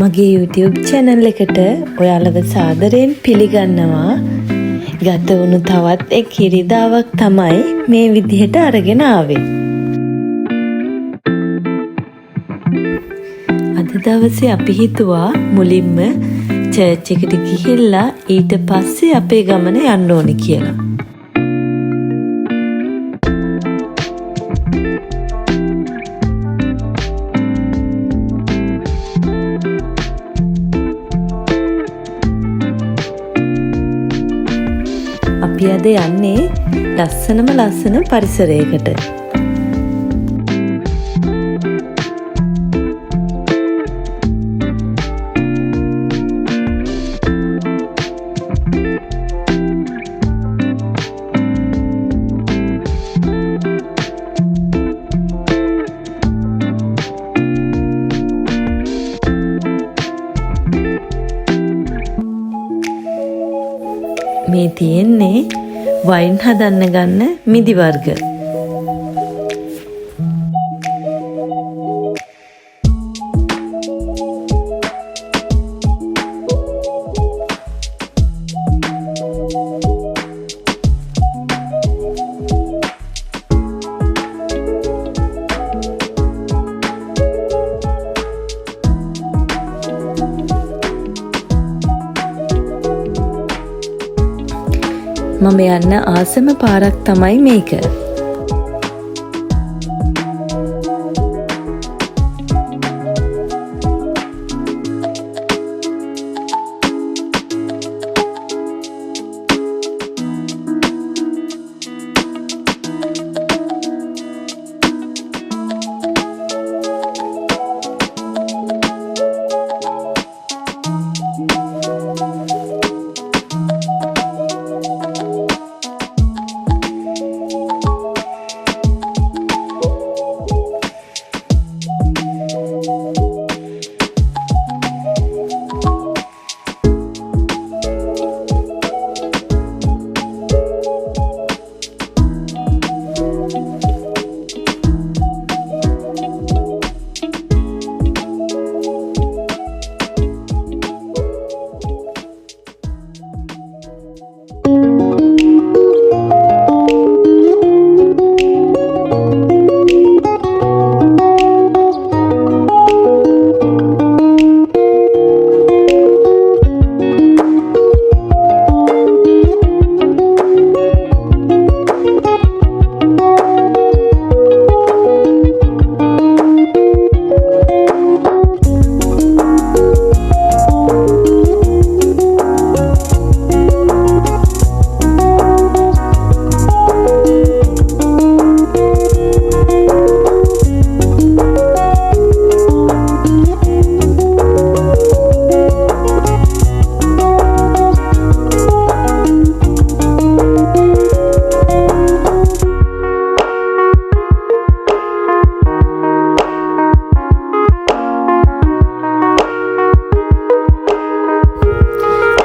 මගේ YouTube channel එකට ඔයාලව සාදරයෙන් පිළිගන්නවා. ගත වුණු තවත් එක් ඉරිදාවක් තමයි මේ විදිහට අරගෙන ආවේ. අද දවසේ අපි හිතුවා මුලින්ම චර්ච් එකට ගිහිල්ලා ඊට පස්සේ අපේ ගමන යන්න ඕනේ කියලා. අපි අද යන්නේ ලස්සන පරිසරයකට. මේ තියෙන්නේ වයින් හදන්න ගන්න මිදි වර්ග. මම යන්න ආසම පාරක් තමයි මේක.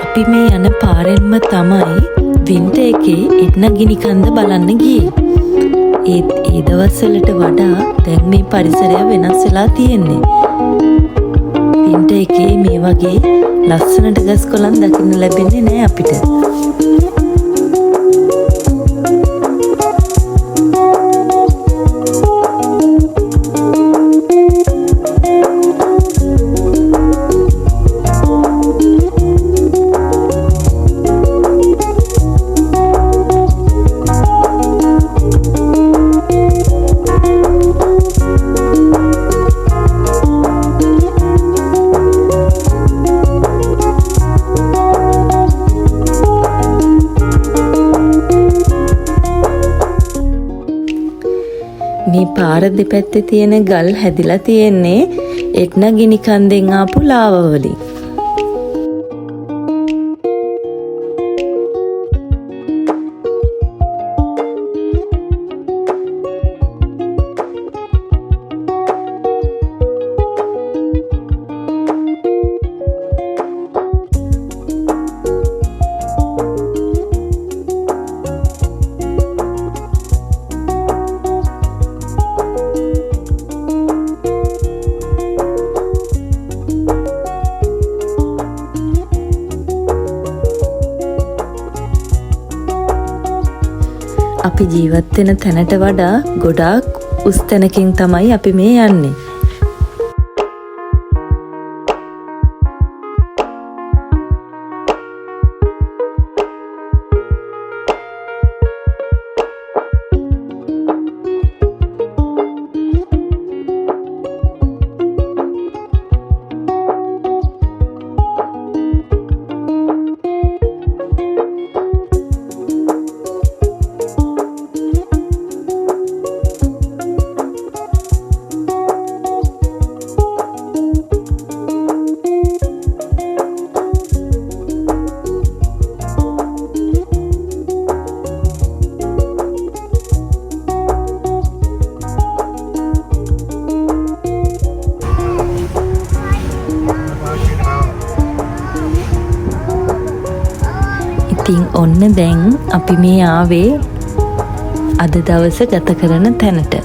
අපි මේ යන පාරෙන්ම තමයි වින්ටර් එකේ එට්න ගිනි කන්ද බලන්න ගියේ. ඒත් ඒ දවස්වලට වඩා දැන් මේ පරිසරය වෙනස් වෙලා තියෙන්නේ. වින්ටර් එකේ මේ වගේ ලස්සනට ගස් කොළන් දකින්න ලැබෙන්නේ නැහැ අපිට. මේ පාර දෙපැත්තේ තියෙන ගල් හැදිලා තියෙන්නේ එට්න ගිනි කන්දෙන් ආපු ලාවා වලින්. අපි ජීවත් වෙන තැනට වඩා ගොඩාක් උස් තැනකින් තමයි අපි මේ යන්නේ. ඉතින් ඔන්න දැන් අපි මේ ආවේ අද දවස ගත කරන තැනට.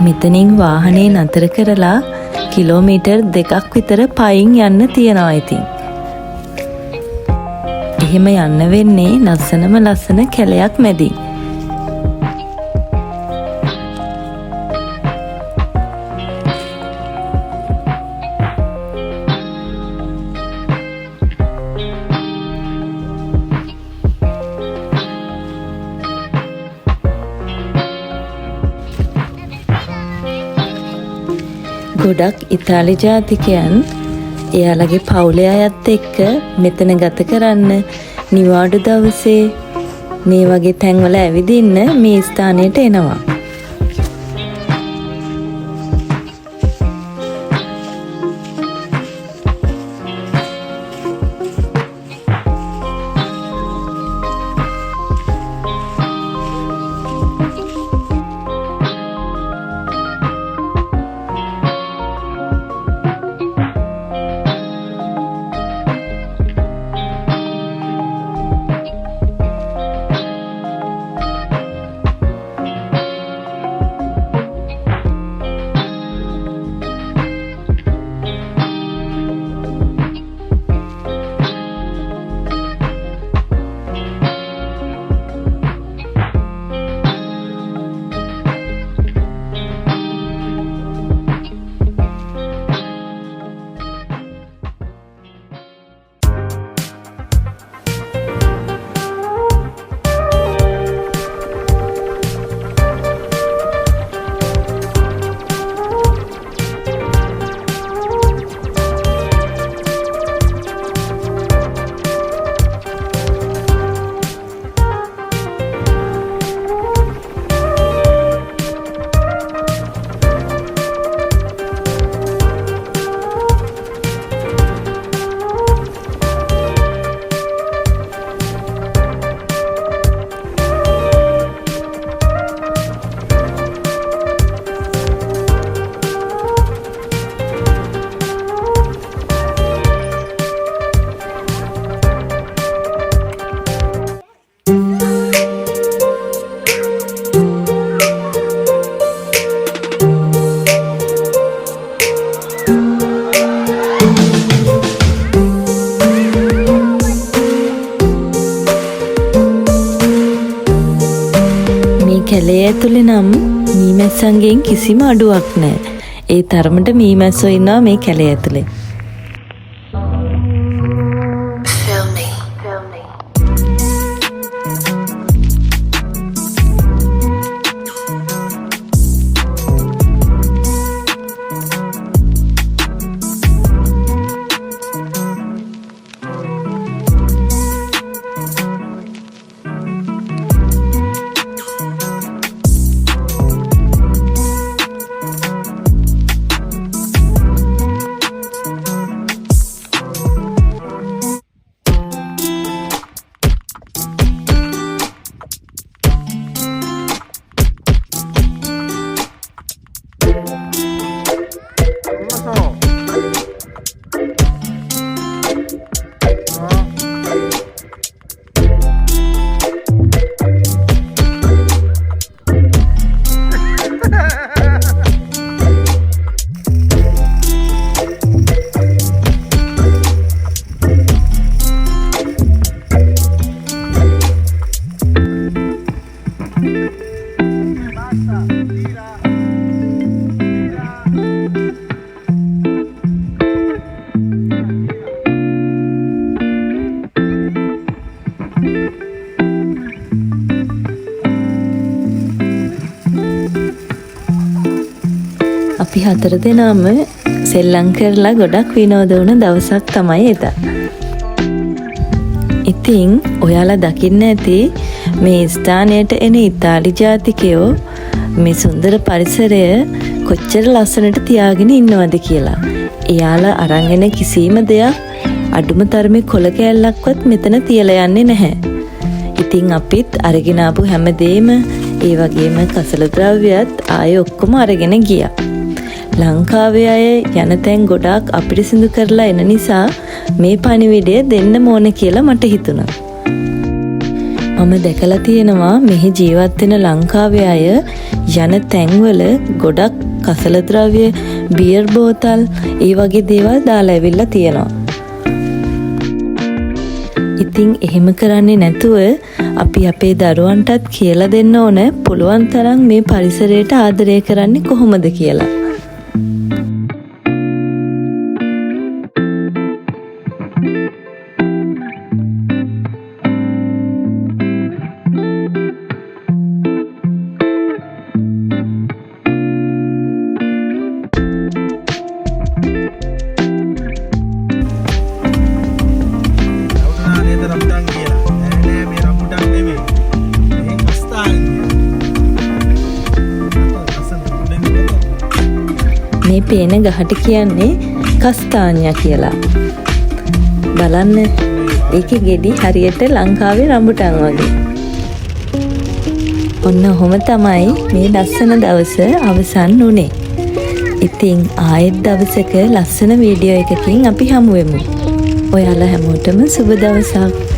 මෙතනින් වාහනේ නතර කරලා කිලෝමීටර් 2ක් විතර පයින් යන්න තියනවා ඉතින්. එහෙම යන්න වෙන්නේ ලස්සන කැලයක් මැදින්. ගොඩක් ඉතාලි ජාතිකයන් එයාලගේ පවුලේ අයත් එක්ක මෙතන ගත කරන්න නිවාඩු දවසේ මේ වගේ තැන්වල ඇවිදින්න මේ ස්ථානයට එනවා. කැලේ ඇතුලේ නම් මීමැස්සන්ගෙන් කිසිම අඩුවක් නැහැ. ඒ තරමට මීමැස්සෝ ඉන්නවා මේ කැලේ ඇතුලේ. අපි 4 දෙනාම සෙල්ලම් කරලා ගොඩක් විනෝද වුණ දවසක් තමයි එදා. ඉතින් ඔයාලා දකින්න ඇති මේ ස්ථානයට එන ඉතාලි ජාතිකයෝ මේ සුන්දර පරිසරය කොච්චර ලස්සනට තියාගෙන ඉන්නවද කියලා. එයාලා අරන් එන කිසිම දෙයක් අඩුම තරමේ කොළ කෑල්ලක්වත් මෙතන තියලා යන්නේ නැහැ. ඉතින් අපිත් අරගෙන ආපු හැමදේම ඒ වගේම කසල ද්‍රව්‍යත් ආයේ ඔක්කොම අරගෙන ගියා. ලංකාවේ අය යන තැන් ගොඩාක් අපිරිසිදු කරලා එන නිසා මේ පණිවිඩය දෙන්න ඕන කියලා මට හිතුණා. මම දැකලා තියෙනවා මෙහි ජීවත් වෙන ලංකාවේ අය යන තැන්වල ගොඩක් කසල ද්‍රව්‍ය, බියර් බෝතල්, ඒ වගේ දේවල් දාලා ඇවිල්ලා තියෙනවා. ඉතින් එහෙම කරන්නේ නැතුව අපි අපේ දරුවන්ටත් කියලා දෙන්න ඕන පුළුවන් තරම් මේ පරිසරයට ආදරය කරන්නේ කොහොමද කියලා. මේ පේන ගහට කියන්නේ කස්තාන්‍යා කියලා. බලන්න ඒකේ ගෙඩි හරියට ලංකාවේ රඹුටන් වගේ. ඔන්න ඔහොම තමයි මේ ලස්සන දවස අවසන් වුණේ. ඉතින් ආයෙත් දවසක ලස්සන වීඩියෝ එකකින් අපි හමු වෙමු. ඔයාලා හැමෝටම සුබ දවසක්.